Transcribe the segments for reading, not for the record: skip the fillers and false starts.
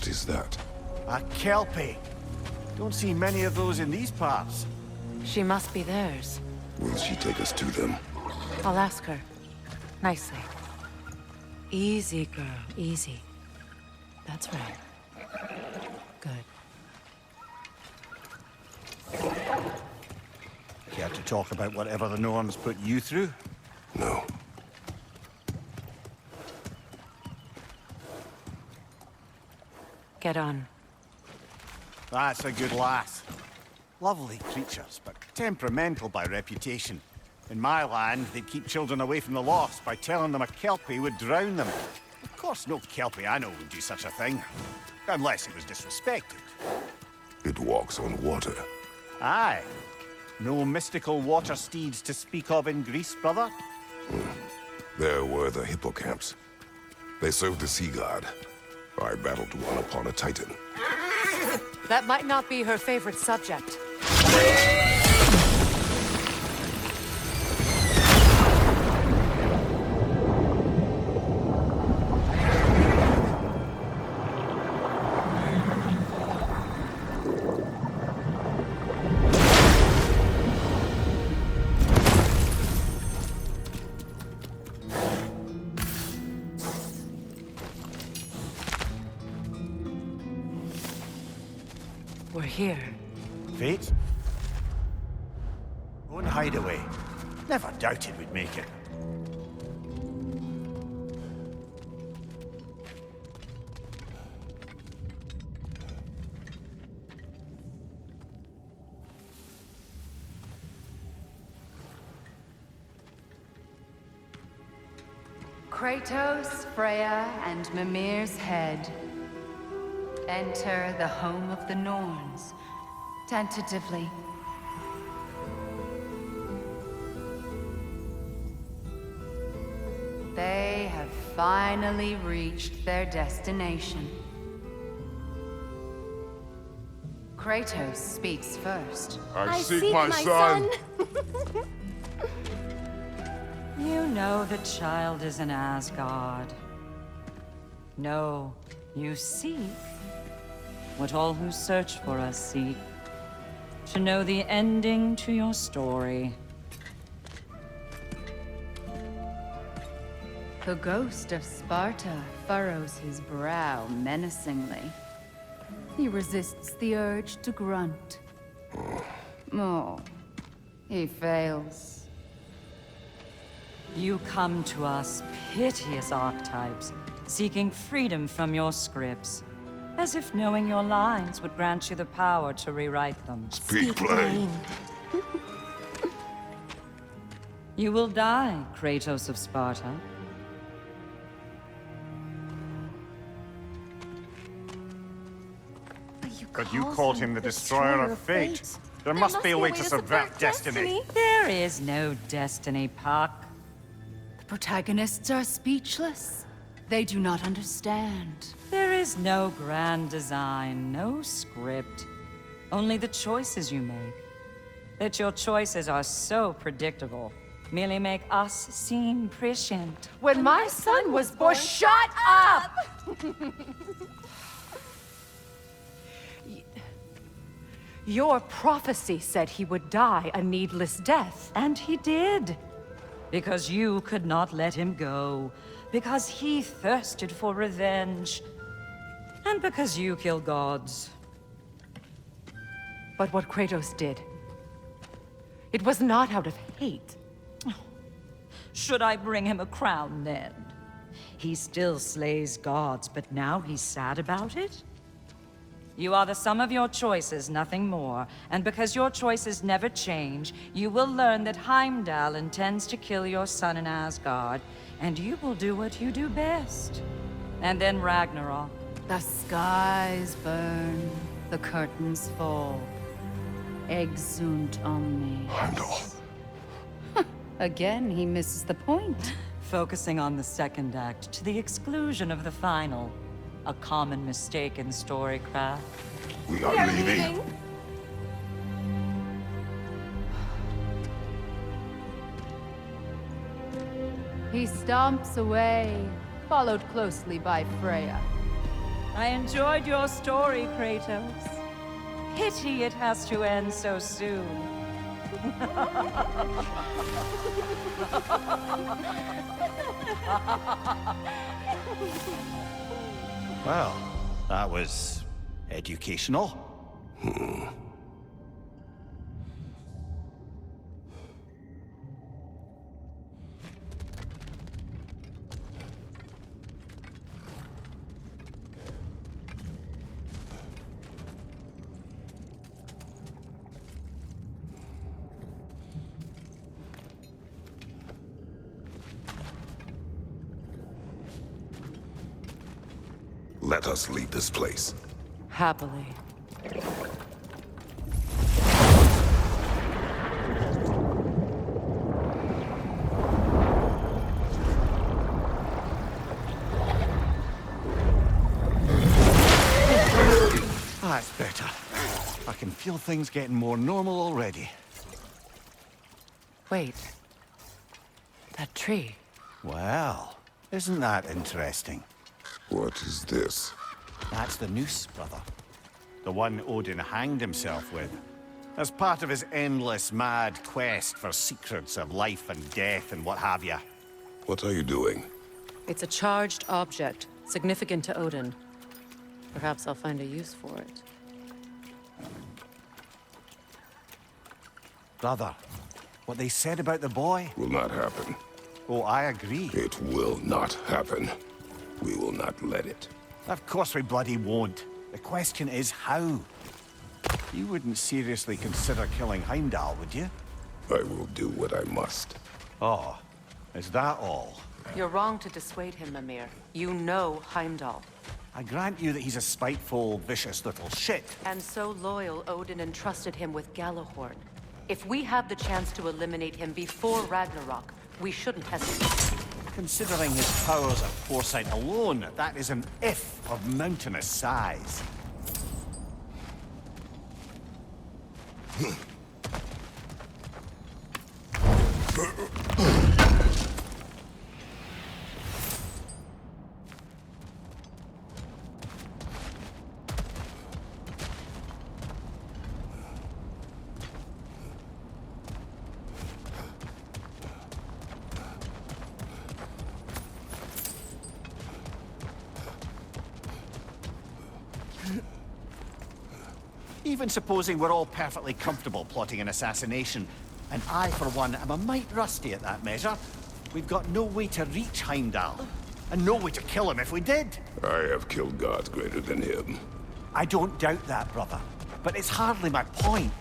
What is that? A kelpie. Don't see many of those in these parts. She must be theirs. Will she take us to them? I'll ask her. Nicely. Easy, girl. Easy. That's right. Good. Care to talk about whatever the Norns put you through? No. Get on. That's a good lass. Lovely creatures, but temperamental by reputation. In my land, they'd keep children away from the lost by telling them a kelpie would drown them. Of course, no kelpie I know would do such a thing. Unless it was disrespected. It walks on water. Aye. No mystical water steeds to speak of in Greece, brother? There were the hippocamps. They served the sea god. I battled one upon a titan. That might not be her favorite subject. We're here. Fate? Own hideaway. Never doubted we'd make it. Kratos, Freya, and Mimir's head. Enter the home of the Norns, tentatively. They have finally reached their destination. Kratos speaks first. I seek my son! You know the child is an Asgard. No, you seek what all who search for us seek. To know the ending to your story. The ghost of Sparta furrows his brow menacingly. He resists the urge to grunt. Oh, he fails. You come to us, piteous archetypes, seeking freedom from your scripts. As if knowing your lines would grant you the power to rewrite them. Speak plain. You will die, Kratos of Sparta. But you called him the destroyer of fate. There must be a way to subvert destiny. There is no destiny, Puck. The protagonists are speechless. They do not understand. There is no grand design, no script. Only the choices you make. That your choices are so predictable, merely make us seem prescient. When my son was born, shut up! Your prophecy said he would die a needless death. And he did. Because you could not let him go. Because he thirsted for revenge. And because you kill gods. But what Kratos did, it was not out of hate. Should I bring him a crown then? He still slays gods, but now he's sad about it? You are the sum of your choices, nothing more. And because your choices never change, you will learn that Heimdall intends to kill your son in Asgard, and you will do what you do best. And then Ragnarok. The skies burn, the curtains fall. Exunt omnes. Heimdall. Again, he misses the point. Focusing on the second act to the exclusion of the final. A common mistake in storycraft. We are leaving. He stomps away, followed closely by Freya. I enjoyed your story, Kratos. Pity it has to end so soon. Well, that was educational. Let us leave this place. Happily. That's better. I can feel things getting more normal already. Wait. That tree. Well, isn't that interesting? What is this? That's the noose, brother. The one Odin hanged himself with. As part of his endless, mad quest for secrets of life and death and what have you. What are you doing? It's a charged object, significant to Odin. Perhaps I'll find a use for it. Brother, what they said about the boy? Will not happen. Oh, I agree. It will not happen. We will not let it. Of course we bloody won't. The question is how. You wouldn't seriously consider killing Heimdall, would you? I will do what I must. Oh, is that all? You're wrong to dissuade him, Mimir. You know Heimdall. I grant you that he's a spiteful, vicious little shit. And so loyal, Odin entrusted him with Galahorn. If we have the chance to eliminate him before Ragnarok, we shouldn't hesitate. Considering his powers of foresight alone, that is an if of mountainous size. Even supposing we're all perfectly comfortable plotting an assassination, and I, for one, am a mite rusty at that measure, we've got no way to reach Heimdall, and no way to kill him if we did. I have killed gods greater than him. I don't doubt that, brother, but it's hardly my point.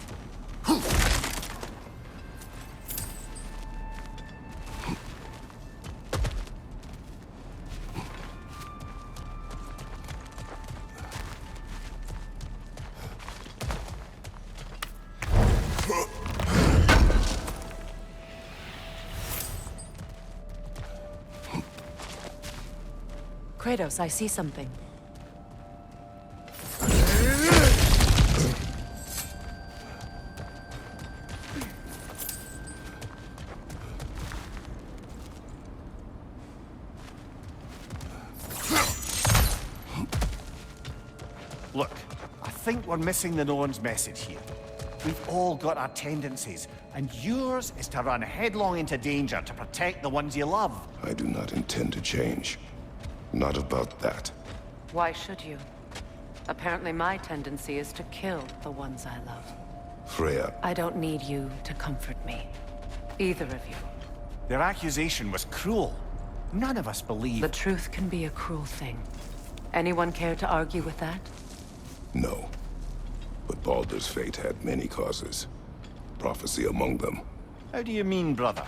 Kratos, I see something. Look, I think we're missing the Norn's message here. We've all got our tendencies, and yours is to run headlong into danger to protect the ones you love. I do not intend to change. Not about that. Why should you? Apparently my tendency is to kill the ones I love. Freya, I don't need you to comfort me. Either of you. Their accusation was cruel. None of us believe... The truth can be a cruel thing. Anyone care to argue with that? no. But Baldur's fate had many causes. Prophecy among them. How do you mean, brother?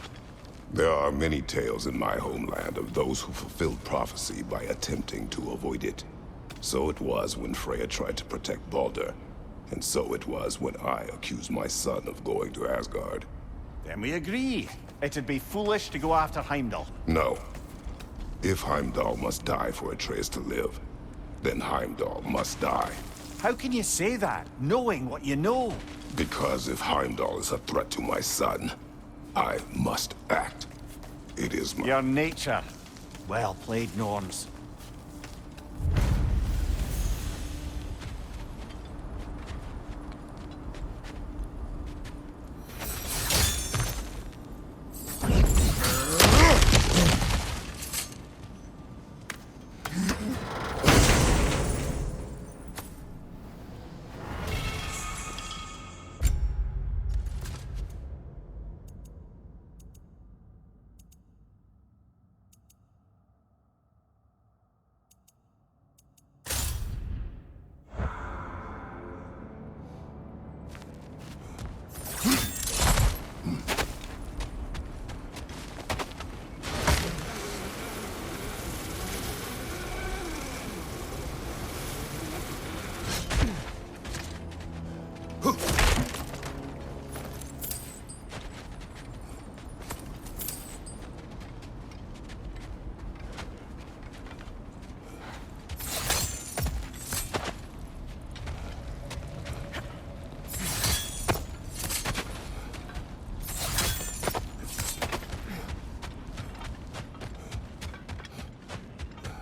There are many tales in my homeland of those who fulfilled prophecy by attempting to avoid it. So it was when Freya tried to protect Baldur. And so it was when I accused my son of going to Asgard. Then we agree. It'd be foolish to go after Heimdall. No. If Heimdall must die for Atreus to live, then Heimdall must die. How can you say that, knowing what you know? Because if Heimdall is a threat to my son, I must act. It is my... Your nature. Well played, Norns.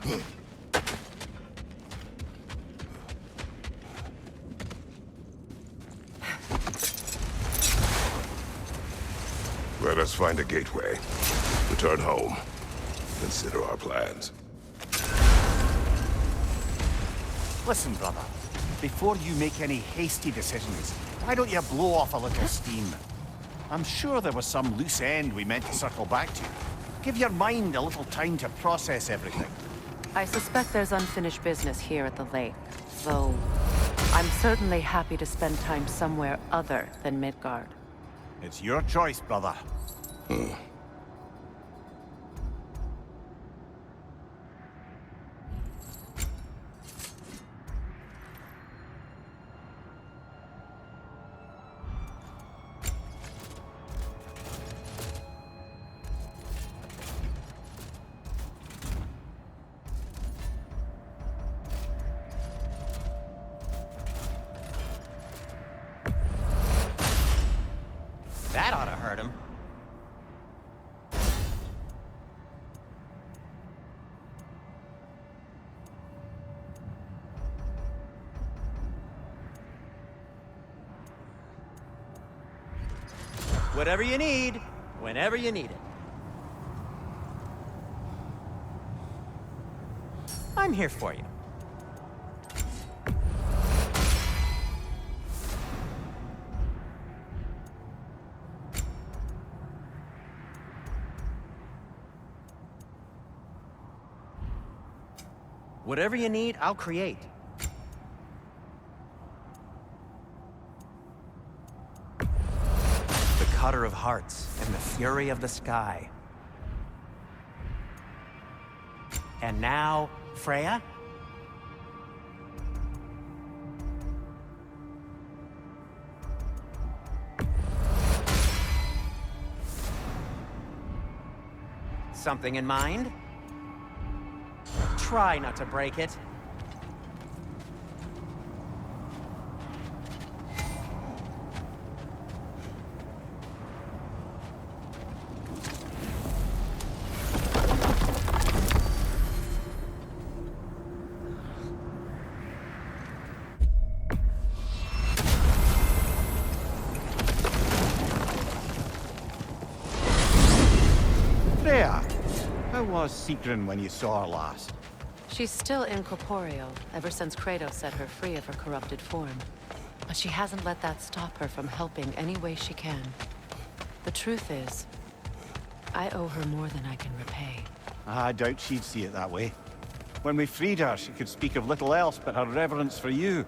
Let us find a gateway. Return home. Consider our plans. Listen, brother. Before you make any hasty decisions, why don't you blow off a little steam? I'm sure there was some loose end we meant to circle back to. Give your mind a little time to process everything. I suspect there's unfinished business here at the lake, though I'm certainly happy to spend time somewhere other than Midgard. It's your choice, brother. That ought to hurt him. Whatever you need, whenever you need it. I'm here for you. Whatever you need, I'll create. The cutter of hearts and the fury of the sky. And now, Freya? Something in mind? Try not to break it. Freya, how was Sigrun when you saw her last? She's still incorporeal, ever since Kratos set her free of her corrupted form. But she hasn't let that stop her from helping any way she can. The truth is, I owe her more than I can repay. I doubt she'd see it that way. When we freed her, she could speak of little else but her reverence for you.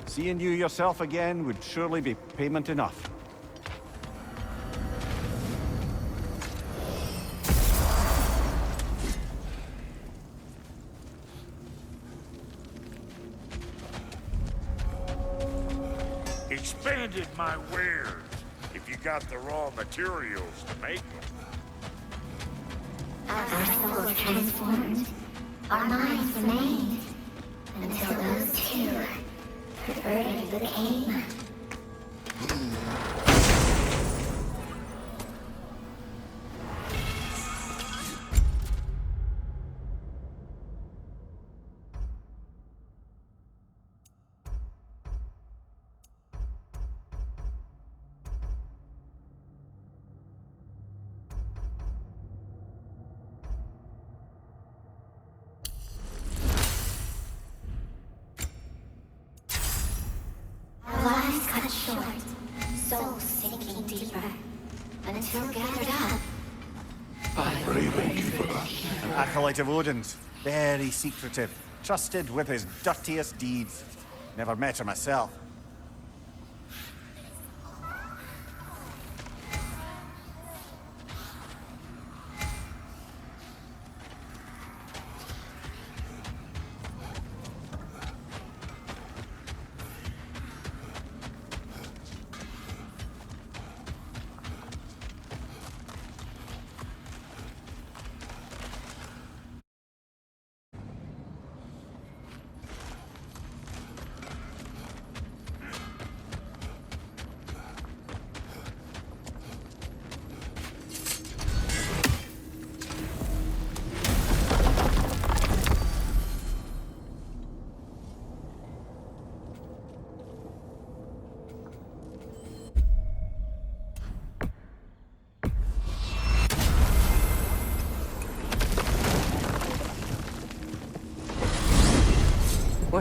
Seeing you yourself again would surely be payment enough. Expanded my wares, if you got the raw materials to make them. Our souls transformed, our minds remained, until those two perverted became. Lives cut short, souls sinking deeper, until gathered up. Raven Keeper. An acolyte of Odin's, very secretive, trusted with his dirtiest deeds. Never met her myself.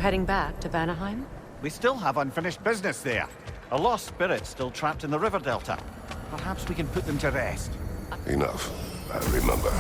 heading back to Vanaheim? We still have unfinished business there. A lost spirit still trapped in the river delta. Perhaps we can put them to rest. Enough. I remember.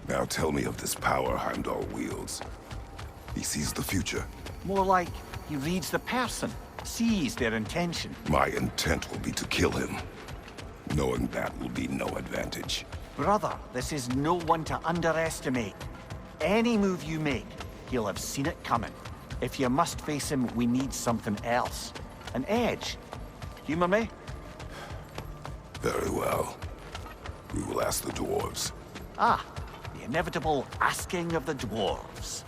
Now tell me of this power Heimdall wields. He sees the future. More like he reads the person, sees their intention. My intent will be to kill him. Knowing that will be no advantage. Brother, this is no one to underestimate. Any move you make, he'll have seen it coming. If you must face him, we need something else. An edge. Humor me? Very well. We will ask the dwarves. Ah, the inevitable asking of the dwarves.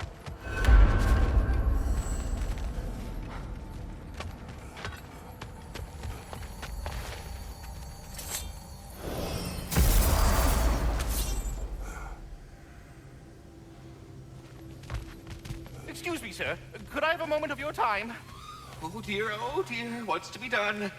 Excuse me, sir. Could I have a moment of your time? Oh dear, what's to be done?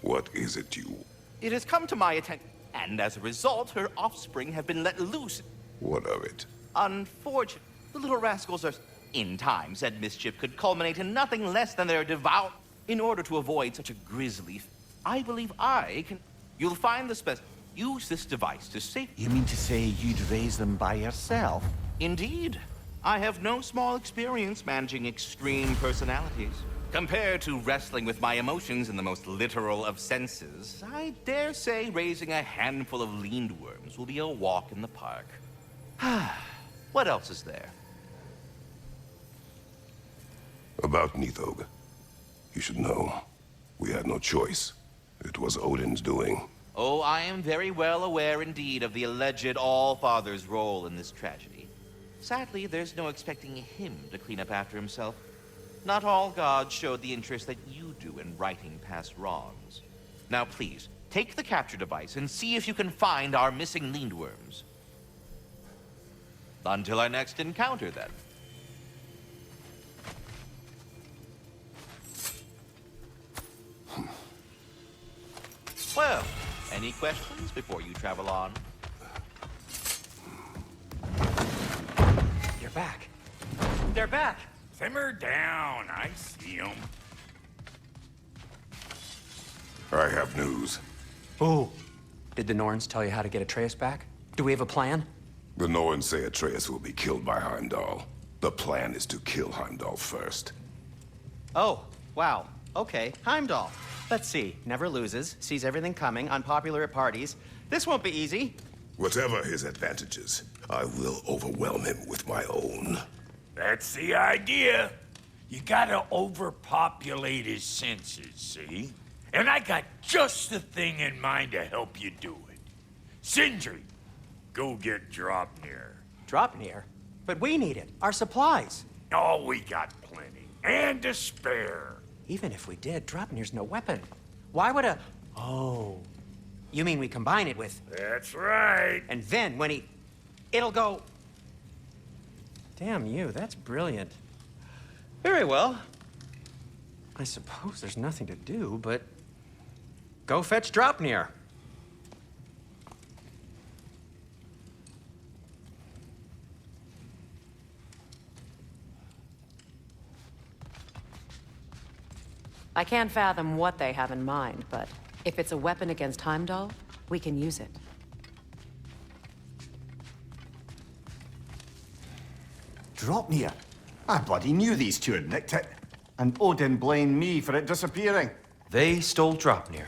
What is it you... It has come to my attention, and as a result, her offspring have been let loose. What of it? Unfortunately, the little rascals are... In time, said mischief could culminate in nothing less than their devout... In order to avoid such a grisly... I believe I can... You'll find the Use this device to save... You mean to say you'd raise them by yourself? Indeed. I have no small experience managing extreme personalities. Compared to wrestling with my emotions in the most literal of senses, I dare say raising a handful of lindworms will be a walk in the park. What else is there? About Nithog. You should know. We had no choice. It was Odin's doing. Oh, I am very well aware indeed of the alleged All-Father's role in this tragedy. Sadly, there's no expecting him to clean up after himself. Not all gods showed the interest that you do in righting past wrongs. Now please, take the capture device and see if you can find our missing lindworms. Until our next encounter, then. Well, any questions before you travel on? You're back. They're back! Simmer down, I see 'em. I have news. Oh. Did the Norns tell you how to get Atreus back? Do we have a plan? The Norns say Atreus will be killed by Heimdall. The plan is to kill Heimdall first. Oh, wow. Okay, Heimdall. Let's see. Never loses, sees everything coming, unpopular at parties. This won't be easy. Whatever his advantages, I will overwhelm him with my own. That's the idea. You gotta overpopulate his senses, see? And I got just the thing in mind to help you do it. Sindri, go get Dropnir. Dropnir? But we need it. Our supplies. Oh, we got plenty. And to spare. Even if we did, Dropnir's no weapon. Why would a... Oh. You mean we combine it with... That's right. And then when he... It'll go... Damn you, that's brilliant. Very well. I suppose there's nothing to do, but go fetch Draupnir. I can't fathom what they have in mind, but if it's a weapon against Heimdall, we can use it. Draupnir? I bloody knew these two had nicked it. And Odin blamed me for it disappearing. They stole Draupnir.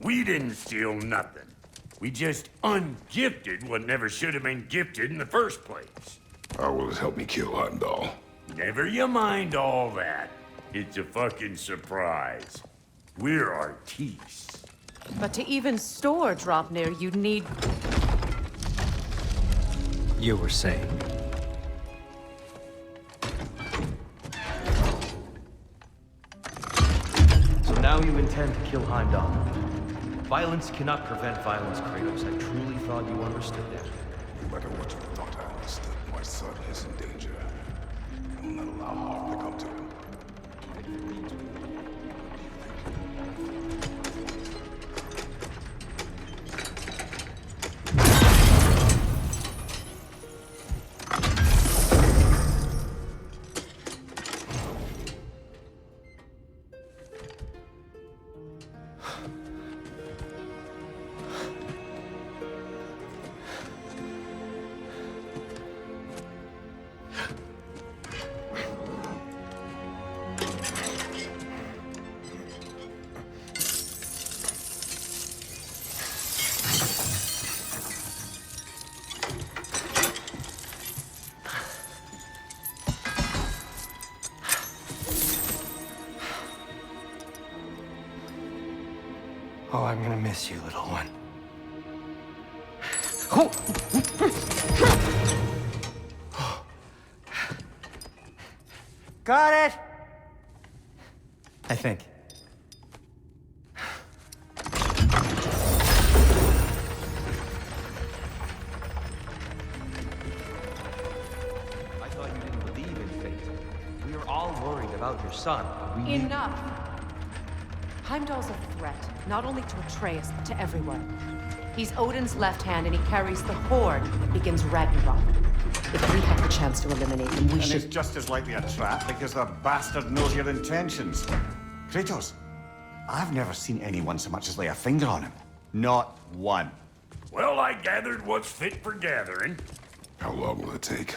We didn't steal nothing. We just ungifted what never should have been gifted in the first place. How will it help me kill Heimdall? Never you mind all that. It's a fucking surprise. We're artistes. But to even store Draupnir, you'd need... You were saying? So now you intend to kill Heimdall. Violence cannot prevent violence, Kratos. I truly thought you understood that. No matter what you thought I understood, my son is in danger. I will not allow harm to come to him. Oh, I'm gonna miss you, little one. Got it! I think. I thought you didn't believe in fate. We were all worried about your son. We Enough! Heimdall's a threat, not only to Atreus, but to everyone. He's Odin's left hand, and he carries the horde that begins Ragnarok. If we have the chance to eliminate him, we And should... it's just as likely a trap because the bastard knows your intentions. Kratos, I've never seen anyone so much as lay a finger on him. Not one. Well, I gathered what's fit for gathering. How long will it take?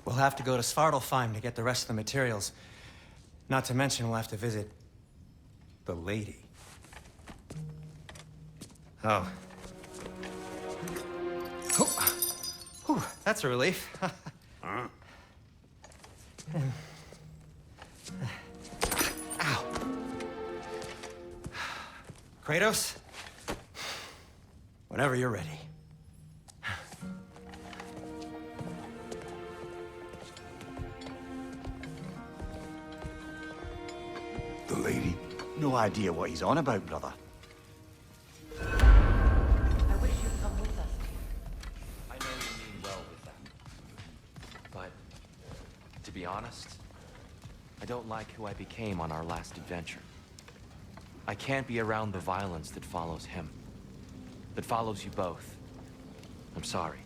We'll have to go to Svartalfheim to get the rest of the materials. Not to mention we'll have to visit the lady. Oh. Whew, that's a relief. Huh? Ow. Kratos? Whenever you're ready. The lady? No idea what he's on about, brother. I wish you'd come with us. I know you mean well with them. But, to be honest, I don't like who I became on our last adventure. I can't be around the violence that follows him. That follows you both. I'm sorry.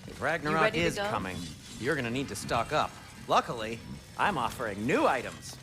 If You Ragnarok ready to is go? coming, you're gonna need to stock up. Luckily, I'm offering new items.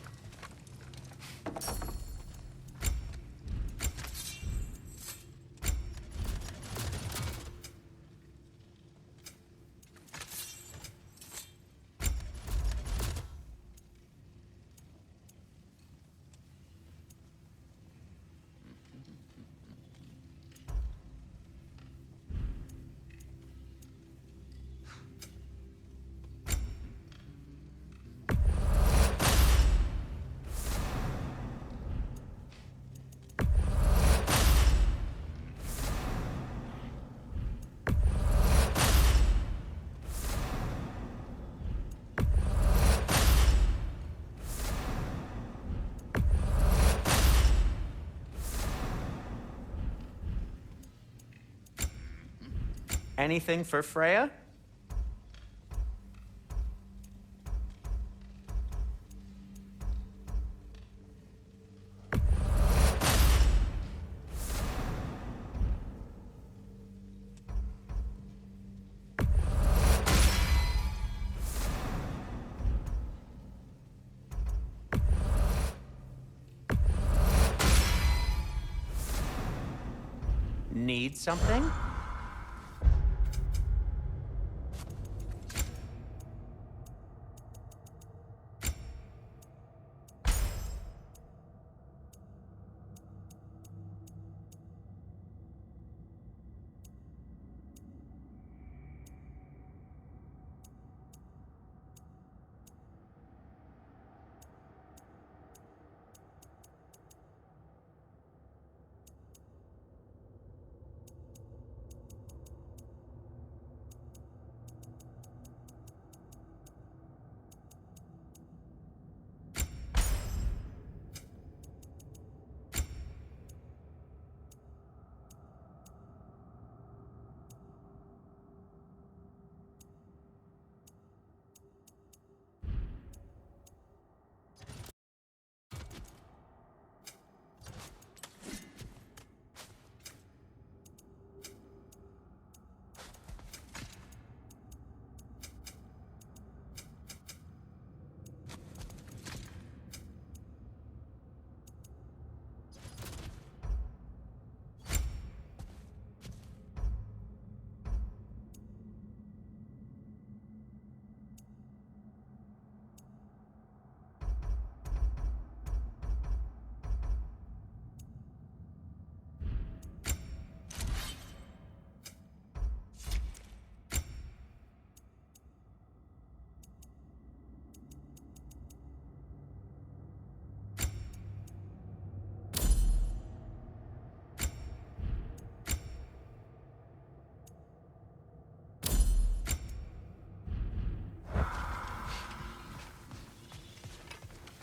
Anything for Freya? Need something?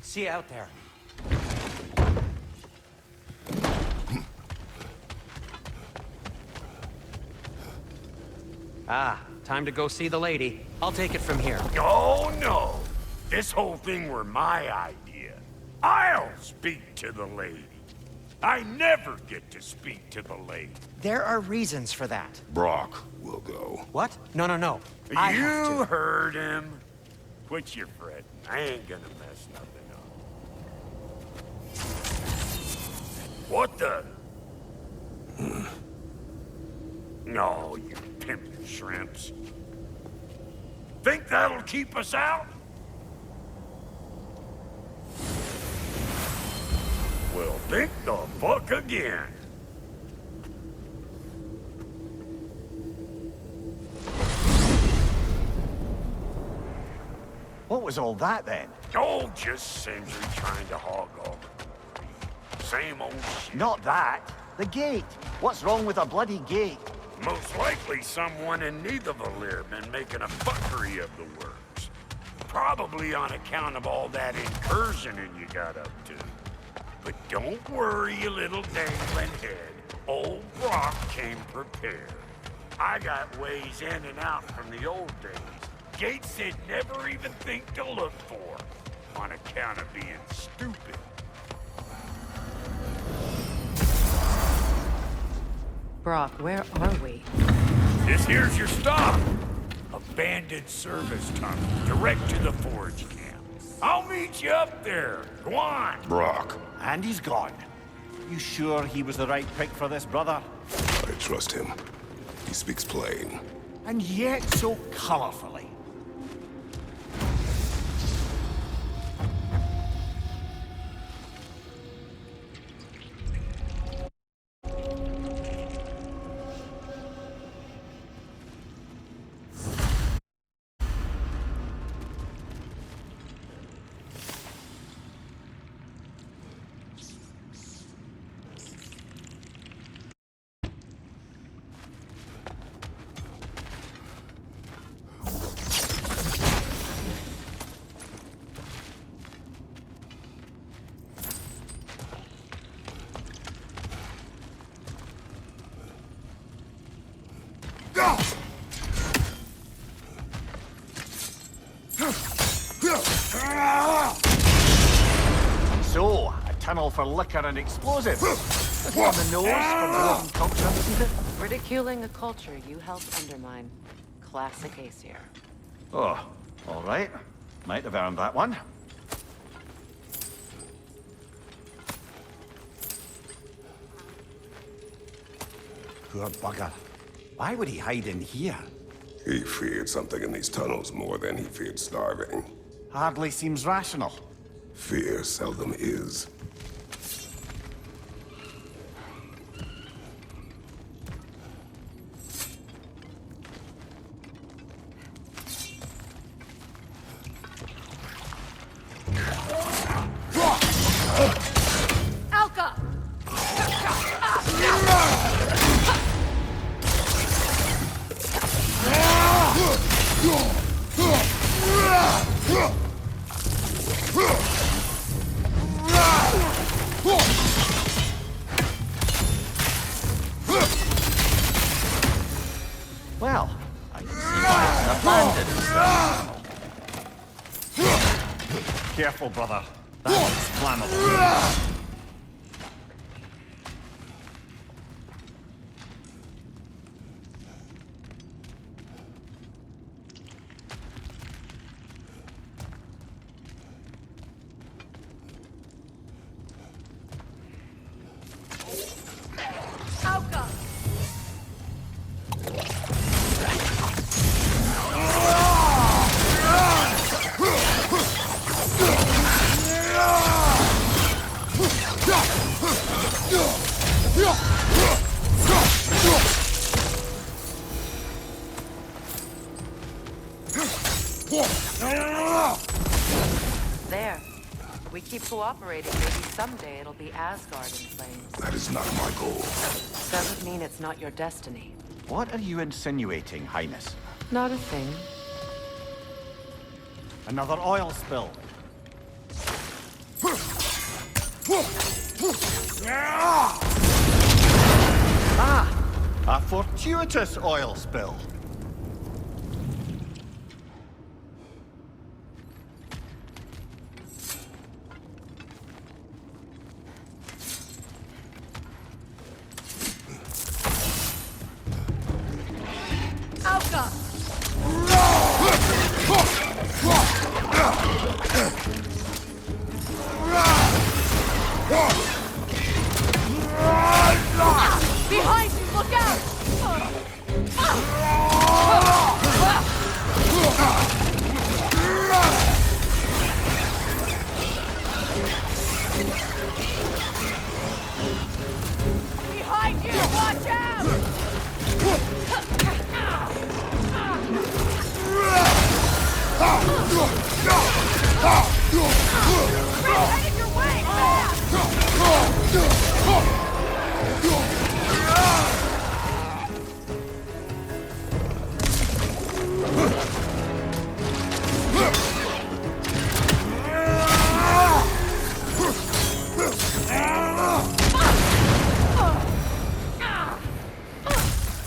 See you out there. Ah, time to go see the lady. I'll take it from here. Oh, no. This whole thing were my idea. I'll speak to the lady. I never get to speak to the lady. There are reasons for that. Brock will go. What? No, no, no. I have You to. heard him. Quit your fretting. I ain't gonna mess nothing up. What the? No, you pimpin' shrimps. Think that'll keep us out? Well, think the fuck again. What was all that then? Oh, just Sindri trying to hog all the glory. Same old shit. Not that. The gate. What's wrong with a bloody gate? Most likely someone in Nidavellir been making a fuckery of the works. Probably on account of all that incursioning you got up to. But don't worry, you little dangling head. Old Brock came prepared. I got ways in and out from the old days. Gates they'd never even think to look for, on account of being stupid. Brock, where are we? This here's your stop. Abandoned service tunnel, direct to the forge camp. I'll meet you up there. Go on. Brock, And he's gone. You sure he was the right pick for this, brother? I trust him. He speaks plain. And yet so colorfully. tunnel for liquor and explosives. It's on the nose for modern culture, isn't it? Ridiculing a culture you helped undermine. Classic Aesir. Oh, all right. Might have earned that one. Poor bugger. Why would he hide in here? He feared something in these tunnels more than he feared starving. Hardly seems rational. Fear seldom is. Alka! Well, I can see why it's abandoned. Careful, brother. That's flammable. Alka! There. If we keep cooperating, maybe someday it'll be Asgard in flames. That is not my goal. Doesn't mean it's not your destiny. What are you insinuating, Highness? Not a thing. Another oil spill. Ah! A fortuitous oil spill. Alka! Behind you! Look out! Behind you! Watch out! Head in your way!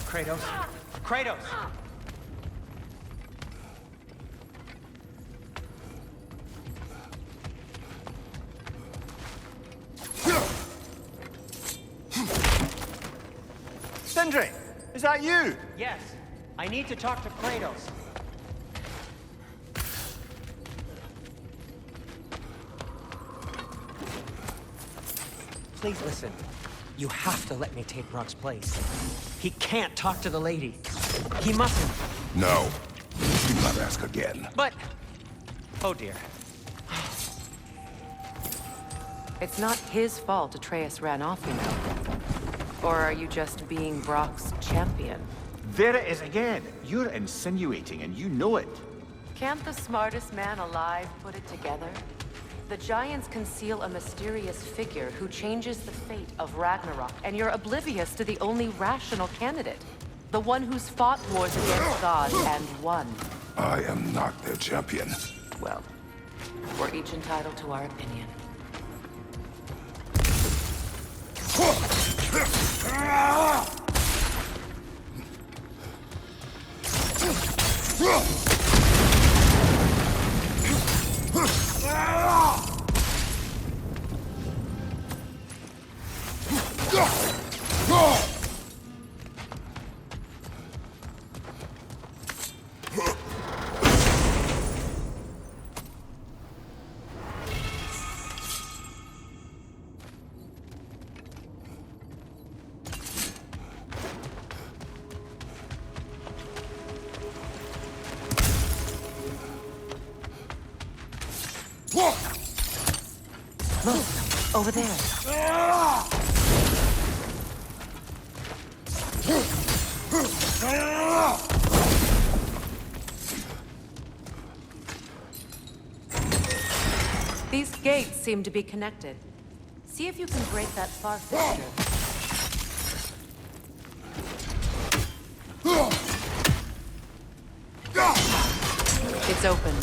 Kratos. Kratos! Sindri! Is that you? Yes. I need to talk to Kratos. Please listen. You have to let me take Rock's place. He can't talk to the lady. He mustn't. No. Do not ask again. But... Oh dear. It's not his fault Atreus ran off, you know. Or are you just being Brock's champion? There it is again. You're insinuating and you know it. Can't the smartest man alive put it together? The Giants conceal a mysterious figure who changes the fate of Ragnarok, and you're oblivious to the only rational candidate. The one who's fought wars against gods and won. I am not their champion. Well, we're each entitled to our opinion. Look, over there. These gates seem to be connected. See if you can break that far fixture. It's open.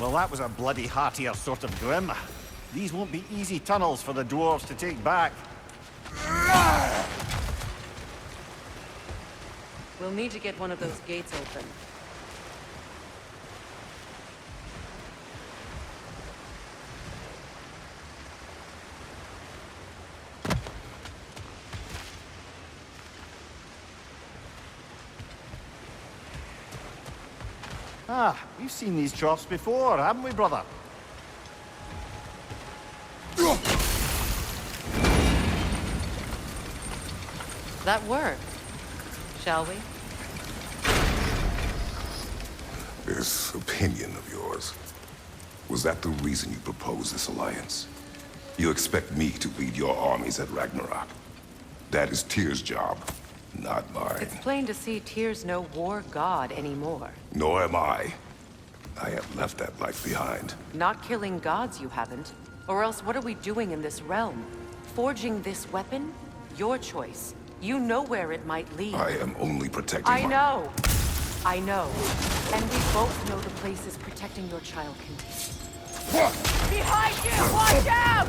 Well, that was a bloody heartier sort of grim. These won't be easy tunnels for the dwarves to take back. We'll need to get one of those gates open. Ah, we've seen these troughs before, haven't we, brother? That worked. Shall we? This opinion of yours, was that the reason you proposed this alliance? You expect me to lead your armies at Ragnarok? That is Tyr's job, not mine. It's plain to see Tyr's no war god anymore. Nor am I. I have left that life behind. Not killing gods, you haven't. Or else what are we doing in this realm? Forging this weapon? Your choice. You know where it might lead. I am only protecting I know. I know. And we both know the places protecting your child can take. Behind you! Watch out!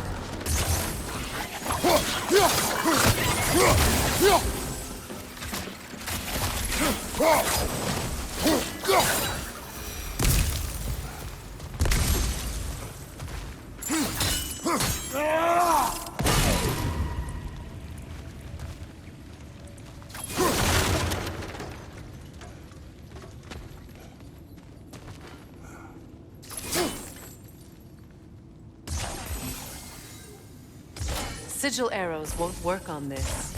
Sigil arrows won't work on this.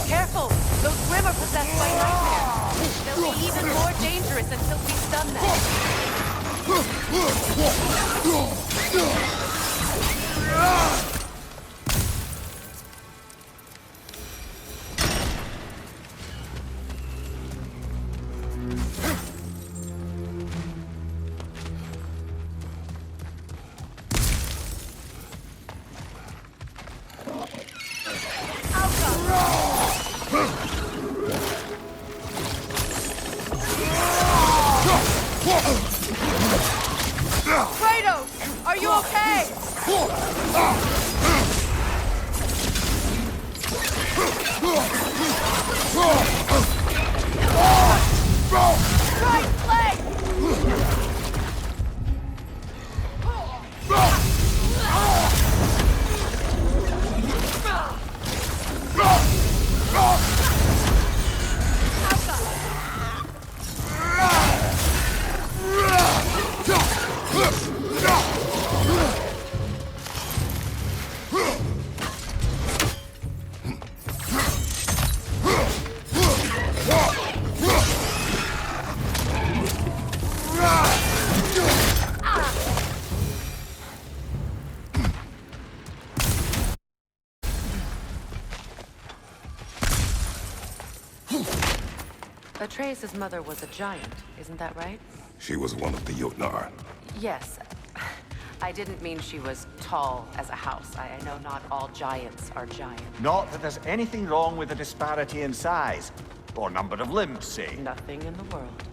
Careful! Those Grim are possessed by nightmares. They'll be even more dangerous until we stun them. Kratos! Are you okay? Atreus' mother was a giant, isn't that right? She was one of the Jotnar. Yes. I didn't mean she was tall as a house. I know not all giants are giant. Not that there's anything wrong with the disparity in size. Or number of limbs, say. Nothing in the world.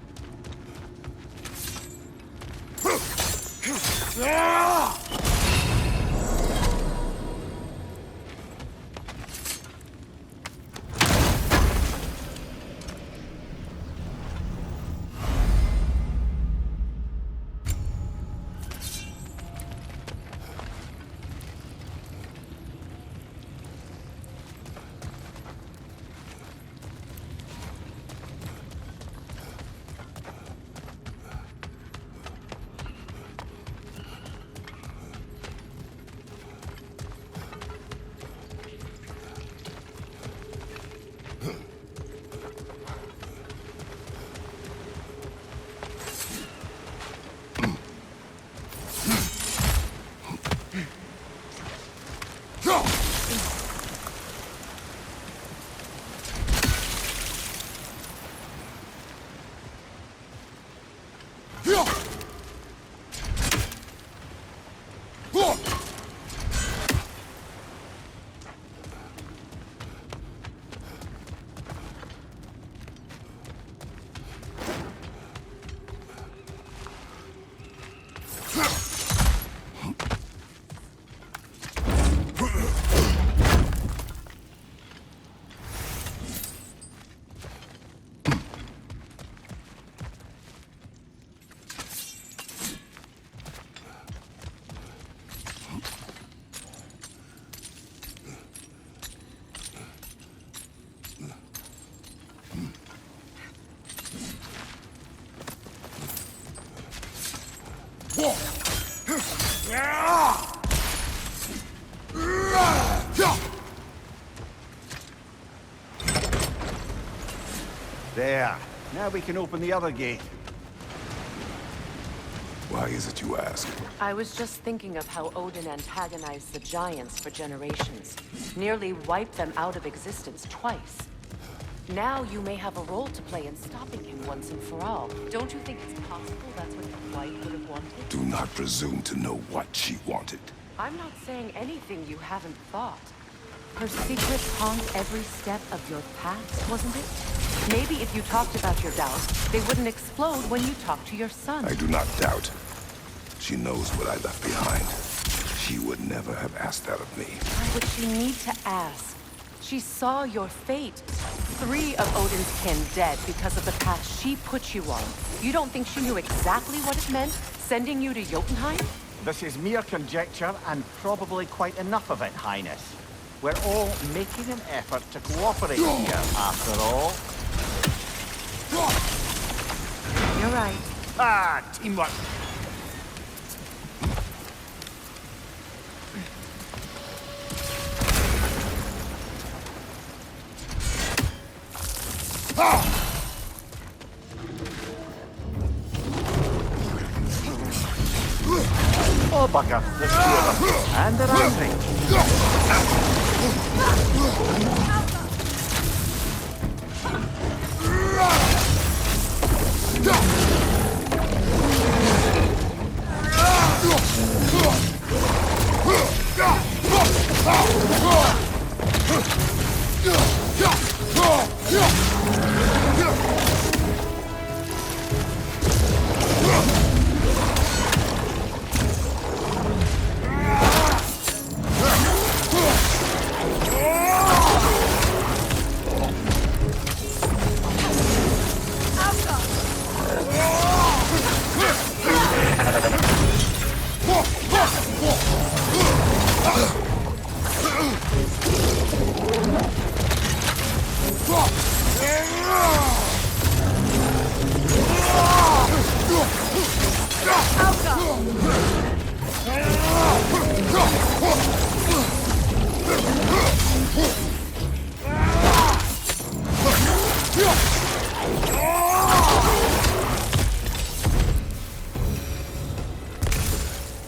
There. Now we can open the other gate. Why is it you ask? I was just thinking of how Odin antagonized the giants for generations. Nearly wiped them out of existence twice. Now you may have a role to play in stopping him once and for all. Don't you think it's possible that's what your wife would have wanted? Do not presume to know what she wanted. I'm not saying anything you haven't thought. Her secrets haunt every step of your path, wasn't it? Maybe if you talked about your doubts, they wouldn't explode when you talked to your son. I do not doubt. She knows what I left behind. She would never have asked that of me. Why would she need to ask? She saw your fate. 3 of Odin's kin dead because of the path she put you on. You don't think she knew exactly what it meant, sending you to Jotunheim? This is mere conjecture, and probably quite enough of it, Highness. We're all making an effort to cooperate here, after all. You're right. Ah, teamwork. Oh, bugger. There's 2 of them. And they're angry.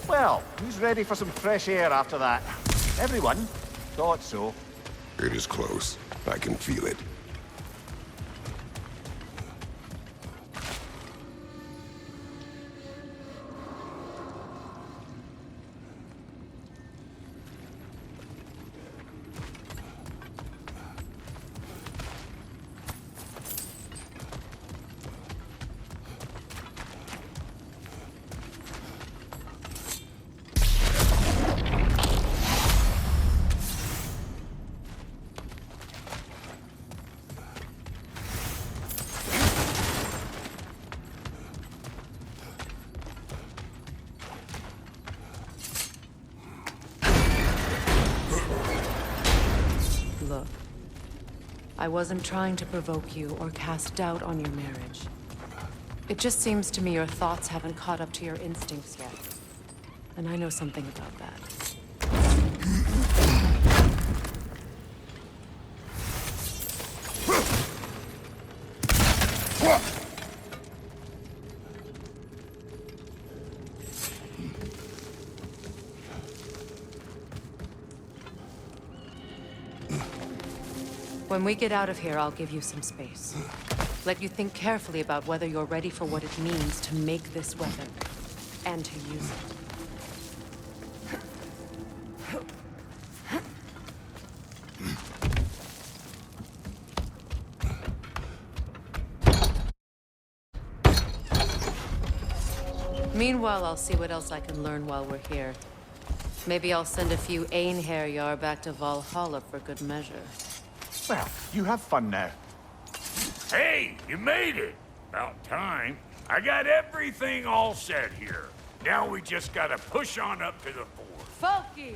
Well, who's ready for some fresh air after that? Everyone? Thought so. It is close. I can feel it. I wasn't trying to provoke you or cast doubt on your marriage. It just seems to me your thoughts haven't caught up to your instincts yet. And I know something about that. When we get out of here, I'll give you some space. Let you think carefully about whether you're ready for what it means to make this weapon, and to use it. Meanwhile, I'll see what else I can learn while we're here. Maybe I'll send a few Einherjar back to Valhalla for good measure. Well, you have fun now. Hey, you made it! About time. I got everything all set here. Now we just gotta push on up to the fort. Folky!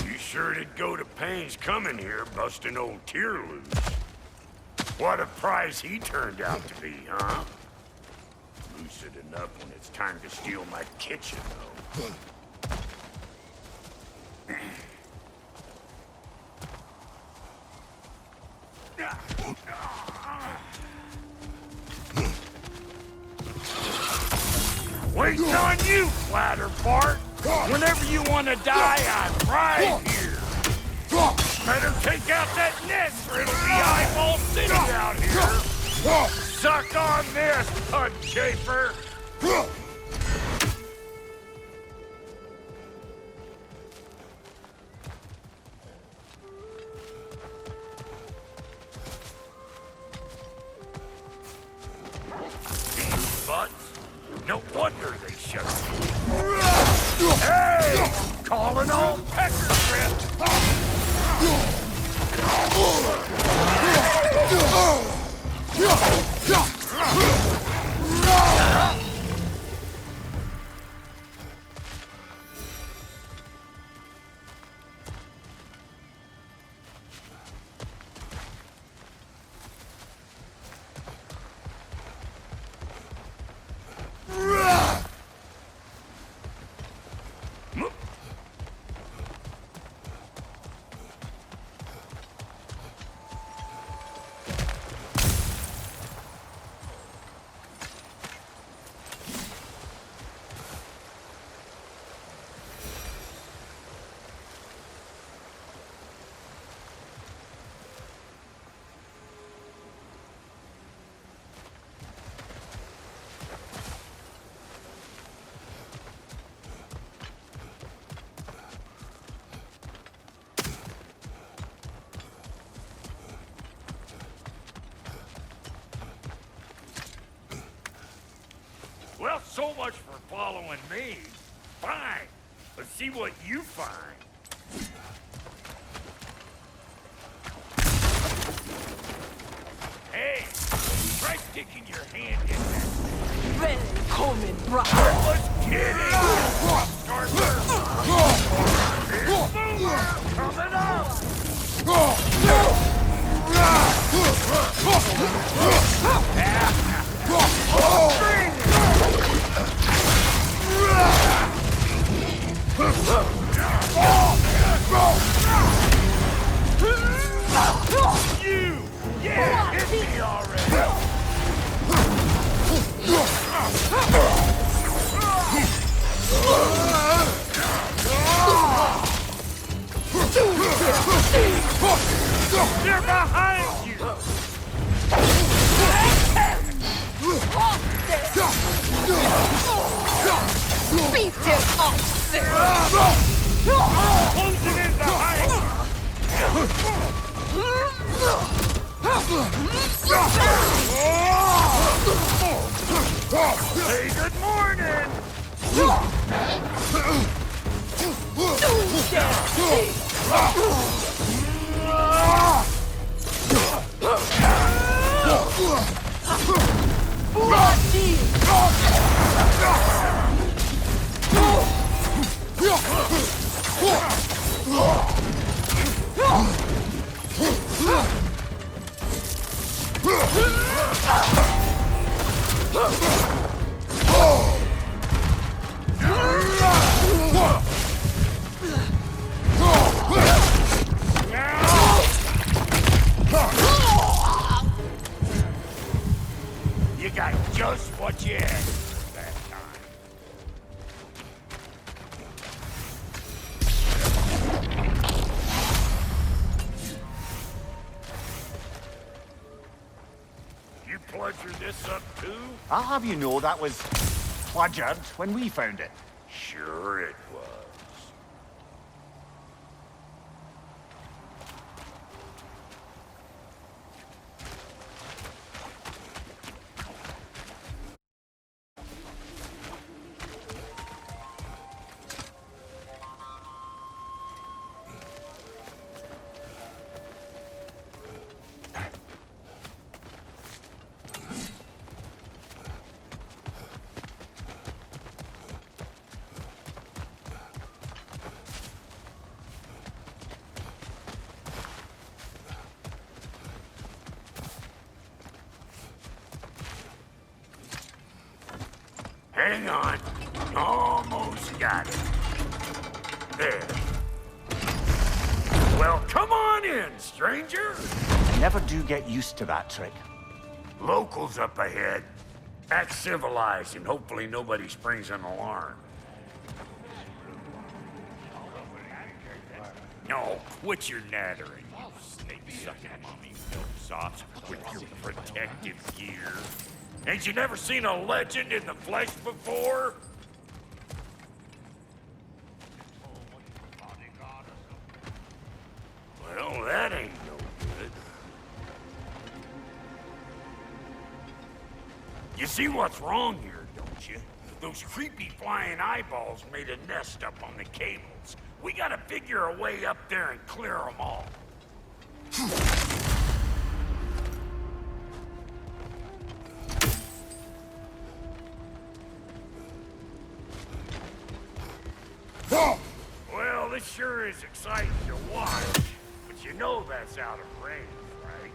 You sure did go to pains coming here, busting old Tyr loose. What a prize he turned out to be, huh? Lucid enough when it's time to steal my kitchen, though. Waiting on you, Flatterbart! Whenever you want to die, I'm right here! Better take out that nest or it'll be eyeball city out here! Suck on this, Pud Chafer! These butts? No wonder they shut me. Hey! Calling all pecker grips! Well, so much for following me. Fine. Let's see what you find. Hey, try sticking your hand in there. Välkommen, bra! Let's get it! Starter! Here's Boomer! Coming up! You! Yeah, hit me already! They're behind you! Beat him up, sir! Closing in behind you! Hey, good morning! You got just what you asked that time. You pleasure this up too? I'll have you know that was bludgered when we found it. Sure it was. Hang on. Almost got it. There. Well, come on in, stranger. Never do get used to that trick. Locals up ahead. Act civilized and hopefully nobody springs an alarm. No, quit your nattering, you snake-sucking mummy milksops with your protective gear. Ain't you never seen a legend in the flesh before? Well, that ain't no good. You see what's wrong here, don't you? Those creepy flying eyeballs made a nest up on the cables. We gotta figure a way up there and clear them all. Well, this sure is exciting to watch, but you know that's out of range, right?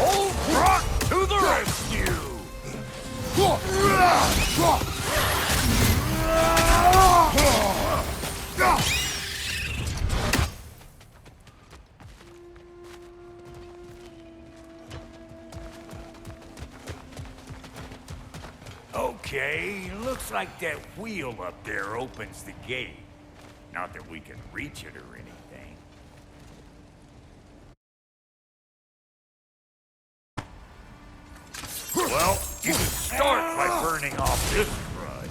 Old Rock to the rescue! Okay, looks like that wheel up there opens the gate. Not that we can reach it or anything. Well, you can start by burning off this crud.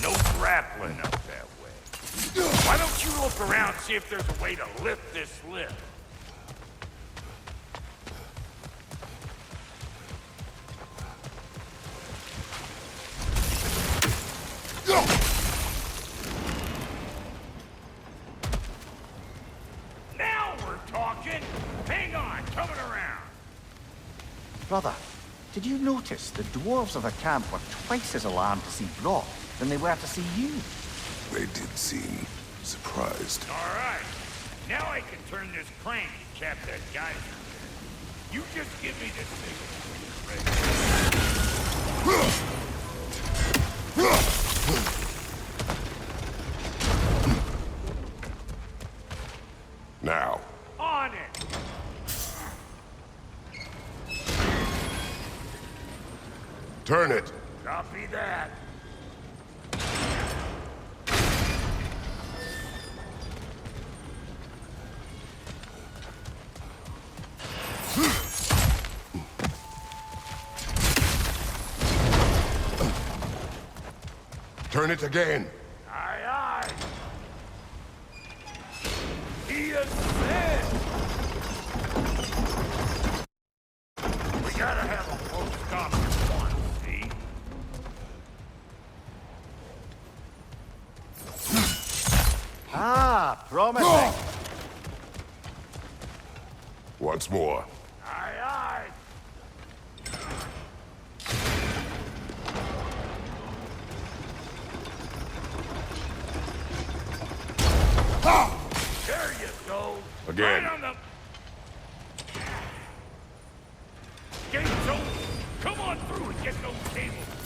No grappling up that way. Why don't you look around and see if there's a way to lift this lift? Now we're talking! Hang on, coming around! Brother, did you notice the dwarves of the camp were twice as alarmed to see Brock than they were to see you? They did seem surprised. All right, now I can turn this crank and cap that geyser there. You just give me this thing when you're ready. Now. On it! Turn it. Copy that. Turn it again. Aye, aye. the ascent! We gotta have a close stop at once, see? Ah, promising. Once more. Aye, aye! There you go! Again. Right on the... Gates open! Come on through and get those cables!